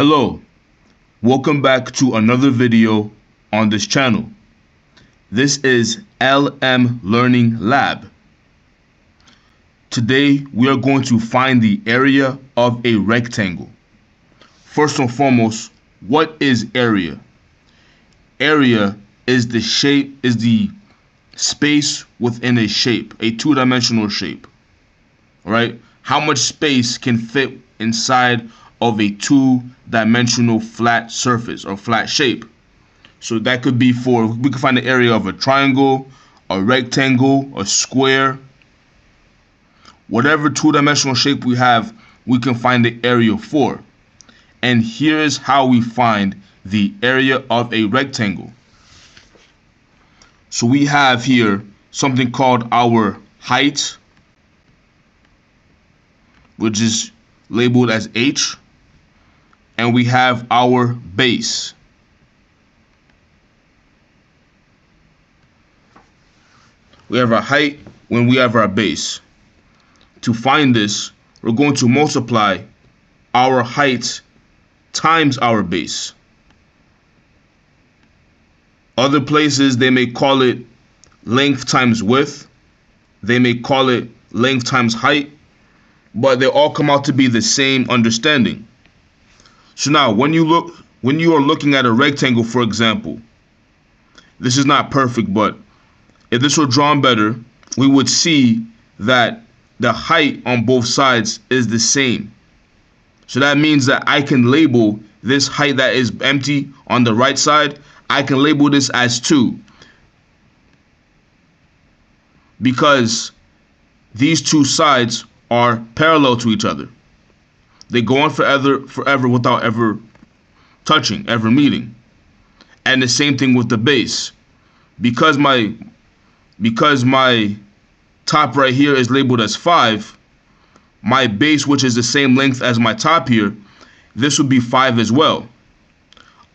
Hello, welcome back to another video on this channel. This is LM Learning Lab. Today we are going to find the area of a rectangle. First and foremost, what is area? Area is the space within a shape, a two-dimensional shape. Right? How much space can fit inside of a two-dimensional flat surface or flat shape? So that could be we can find the area of a triangle, a rectangle, a square. Whatever two-dimensional shape we have, we can find the area for. And here's how we find the area of a rectangle. So we have here something called our height, which is labeled as h, and we have our base. We have our height when we have our base. To find this, we're going to multiply our height times our base. Other places, they may call it length times width. They may call it length times height, but they all come out to be the same understanding. So now, when you are looking at a rectangle, for example, this is not perfect, but if this were drawn better, we would see that the height on both sides is the same. So that means that I can label this height that is empty on the right side, I can label this as 2. Because these two sides are parallel to each other. They go on forever without ever touching, ever meeting. And the same thing with the base. Because my top right here is labeled as 5, my base, which is the same length as my top here, this would be 5 as well.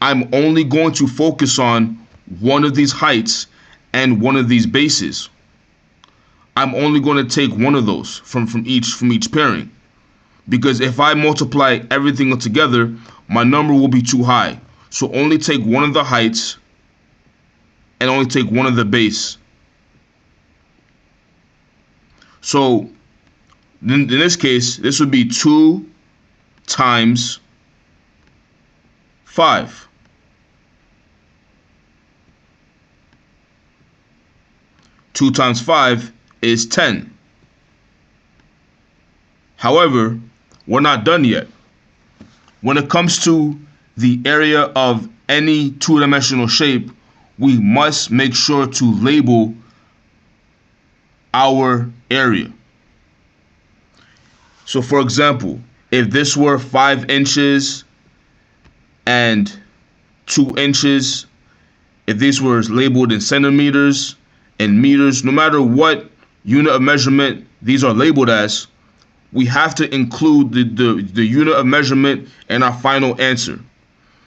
I'm only going to focus on one of these heights and one of these bases. I'm only going to take one of those from each pairing. Because if I multiply everything together, my number will be too high. So only take one of the heights and only take one of the base. So in this case, this would be 2 times 5. Two times 5 is 10. However, we're not done yet. When it comes to the area of any two-dimensional shape, we must make sure to label our area. So for example, if this were 5 inches and 2 inches, if these were labeled in centimeters and meters, no matter what unit of measurement these are labeled as, we have to include the unit of measurement in our final answer.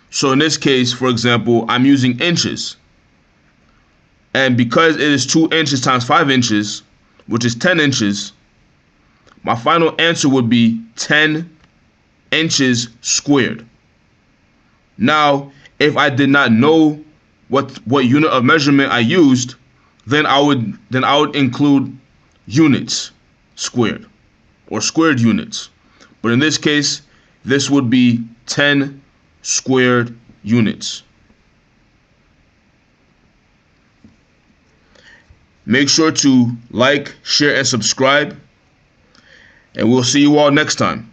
So in this case, for example, I'm using inches. And because it is 2 inches times 5 inches, which is 10 inches, my final answer would be 10 inches squared. Now, if I did not know what unit of measurement I used, then I would include units squared or squared units. But in this case, this would be 10 squared units. Make sure to like, share, and subscribe, and we'll see you all next time.